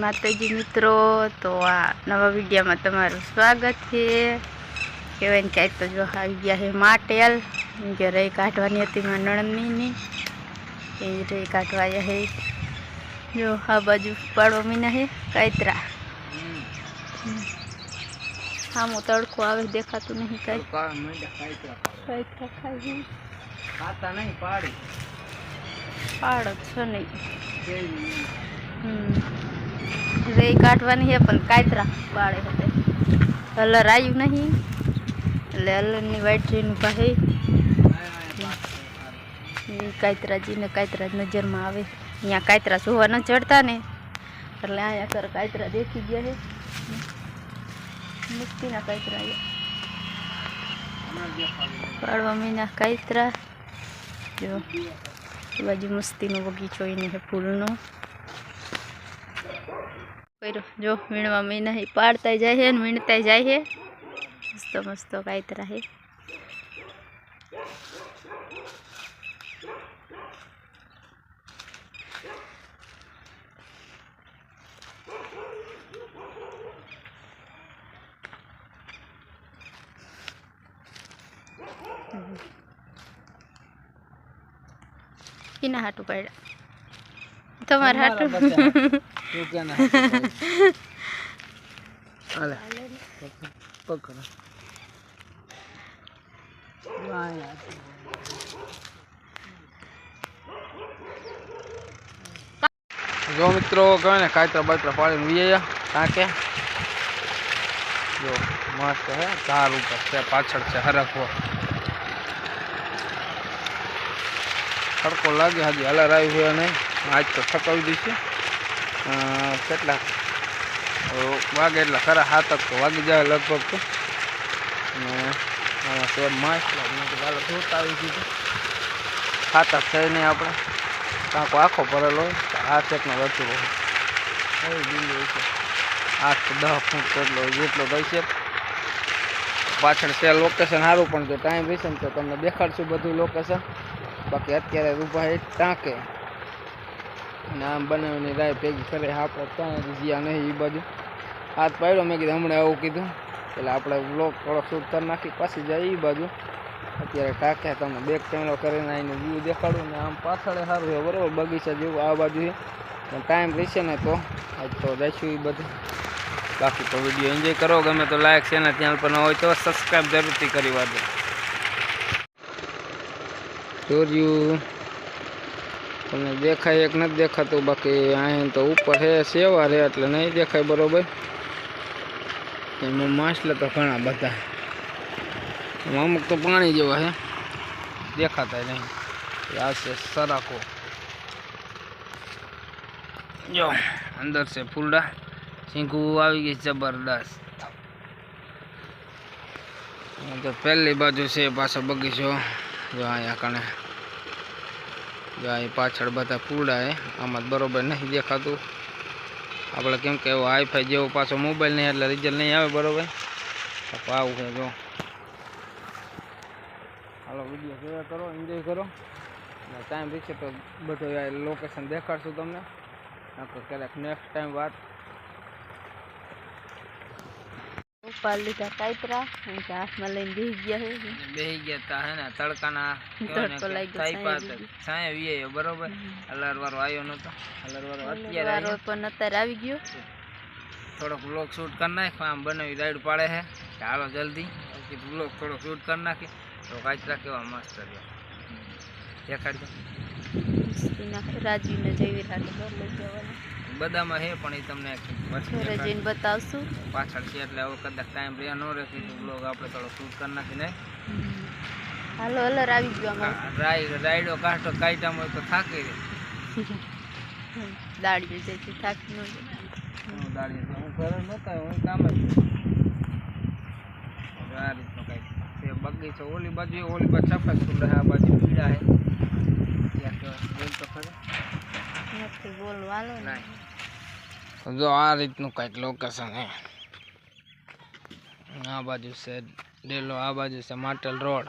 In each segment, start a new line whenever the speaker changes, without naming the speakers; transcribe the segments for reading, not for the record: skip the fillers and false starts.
માતાજી મિત્રો, તો આ નવા વિડીયોમાં તમારું સ્વાગત છે। કહેવાય ને કાંઈ તો જો આવી ગયા છે માટેલ કે રહી કાઢવાની હતી મારા નણંદની એ રહી કાઢવા આવ્યા છે। જો આ બાજુ પાડો મીના છે કાયતરા, આમ તડકો આવે દેખાતું નહીં કાંઈ, કાયતરા ખાઈ
ખાતા નહીં પાડી
પાડ છે નહીં। રેઈ કાઢવાની છે પણ કાયતરા બાળે હતા, હલર આવ્યું નહીં એટલે હલરની વાઈટ ટ્રેન પાસે કાયતરાજીને કાયતરા નજરમાં આવે। અહીંયા કાયતરા જોવા ન ચડતા ને એટલે અહીંયા કર કાયતરા દેખી ગયા છે, મુક્તિના કાયતરા પાડવા મહિના કાયતરા। જો બાજુ મસ્તીનો બગીચો એને છે ફૂલનો, જો વીણવા મહિના પાડતા જાય છે ને વીણતા જાય છે, મસ્ત મસ્ત કાયતરા છે। किना हाटू पाड्या तुम्हारे हाटू
जो मित्रों कहे ने कायतरा बायतरा पाड़ी वीया टाँके जो मस्त है, चार ऊपर से पाछड़ से हरखो तड़को लगे हजी हलर आई हुए नहीं, आज तो थकावी दी है કેટલા વાગે એટલે ખરા 7 તો વાગી જાય લગભગ તો, અને આમાં સેબ માસ ચાલો ધોતા આવી દીધું ખાતા થઈ નહીં આપણે કાંકો આખો ભરેલો હોય આ ચેકનો વચુરો હોય એવી બિંદુ છે 8 થી 10 ફૂટ જેટલો થઈ છે। પાછળ છે લોકેશન સારું, પણ જો ટાઈમ રહેશે ને તો તમને દેખાડશું બધું લોકેશન। બાકી અત્યારે ઊભા એ ટાંકે અને આમ બનાવીને રાય ભેગી કરે આપણે ત્યાં જ્યાં નહીં એ બાજુ હાથ પાડ્યો, મેં કીધું હમણાં આવું કીધું એટલે આપણે બ્લોગ થોડો શૂટ કરી નાખી પાછી જાય એ બાજુ। અત્યારે ટાંકે તમને બેક કેમેરો કરીને આવીને વ્યૂ દેખાડું ને આમ પાછળ સારું છે બરાબર, બગીચા જેવું આ બાજુ છે, પણ ટાઈમ રહેશે ને તો આજ તો જઈશું એ બધું। બાકી તો વિડીયો એન્જોય કરો, ગમે તો લાઈક છે ને ચેનલ પર ન હોય તો સબસ્ક્રાઈબ જરૂરથી કરી વાદો। જોર્યું તમને દેખાય એક નથી દેખાતું, બાકી અહીં તો ઉપર છે સેવા રે એટલે નહીં દેખાય બરોબર। એમાં માછલા તો ઘણા બધા, અમુક તો પાણી જેવા છે દેખાતા નહીં। આ છે સરાકો, જો અંદર છે ફૂલડા, સિંગું આવી ગઈ જબરદસ્ત। તો પહેલી બાજુ છે પાછો બગીચો, જો અહીંયા કણે જો અહીં પાછળ બધા ફૂલડા હે, આમાં બરોબર નહીં દેખાતું આપણે, કેમ કે એવો હાઈફાઈ જેવો પાછો મોબાઈલ નહીં એટલે રિઝલ્ટ નહીં આવે બરોબર। આવું છે જો, હાલો વિડીયો શેર કરો, એન્જોય કરો, ટાઈમ રહેશે તો બધું લોકેશન દેખાડશું તમને, ક્યારેક નેક્સ્ટ ટાઈમ વાત
ઉપાડ લીધા કાયતરા હાથમાં લઈને બેસી ગયા
તા હે ને તડકાના છાંય વીએ બરોબર। હલર વાળો આવ્યો નતો, હલર વાળો અત્યારે
પણ અત્યારે આવી ગયો,
થોડોક બ્લોગ શૂટ કરી નાખ, આમ બનાવી રાઈડ પાડે છે કે હાલો જલ્દી બ્લોગ થોડોક શૂટ કરી નાખી તો કાચરા કેવા મસ્ત દેખાડજો।
રાજવીને જેવી રાખે
બધામાં છે પણ એ તમને
ઘરે જઈને બતાવશું
પાછળ છે, એટલે હવે કદાચ ટાઈમ રહ્યા ન રહે તો બ્લોગ આપણે થોડો શૂટ કરી નાખી નહીં।
હાલો હલર આવી ગયો
રાઈડો કાઢતો કાઢ્યા હોય તો થાકી રહે,
દાડીએ જઈથી થાકી ન
દાડીએ હું ઘરે નહોતા, હું કામ જ આ રીતનો કંઈક છે બગીચો। ઓલી બાજુ સફેદ ફૂલ રહે, આ બાજુ પીળા છે, ત્યાં બોલ તો ખરે
નથી બોલવાલો ને।
જો આ રીતનું કંઈક લોકેશન હે, આ બાજુ છે ડેલો, આ બાજુ છે માટેલ રોડ,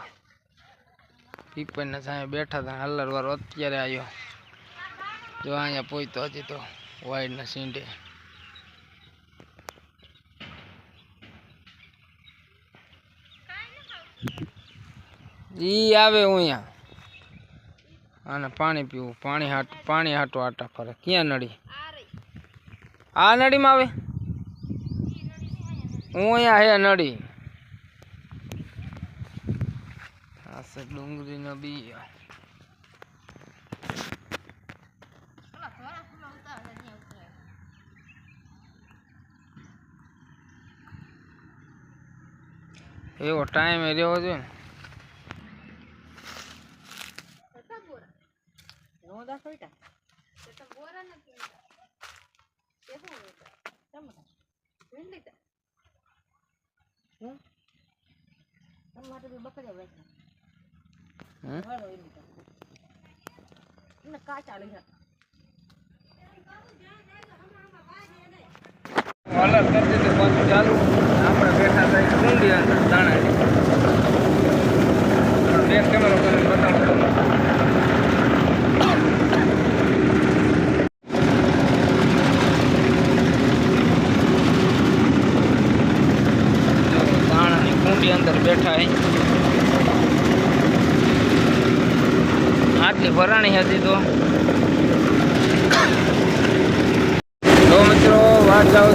પીપળના સામે બેઠા હતા, હલર વાળો અત્યારે આવ્યો, જો અહીંયા પહોંચતો હજી તો વાઈડના સીંડે ઈ આવે હું અહીંયા અને પાણી પીવું પાણી હાટો આટા ફરે ક્યાં નળી આ નળીમાં આવે હું અહીંયા હે નળી આ છે ડુંગળીનો બી એવો ટાઈમ રહેવો જોઈએ ને અલગ કરી દીધું પાછું ચાલુ આપણે બેઠા થાય કુંડી અંદર દાણા બેક કેમેરો કરીને બતાવું દાણાની કુંડી અંદર બેઠા આટલી ભરાણી હતી તો મિત્રો વાત જાવ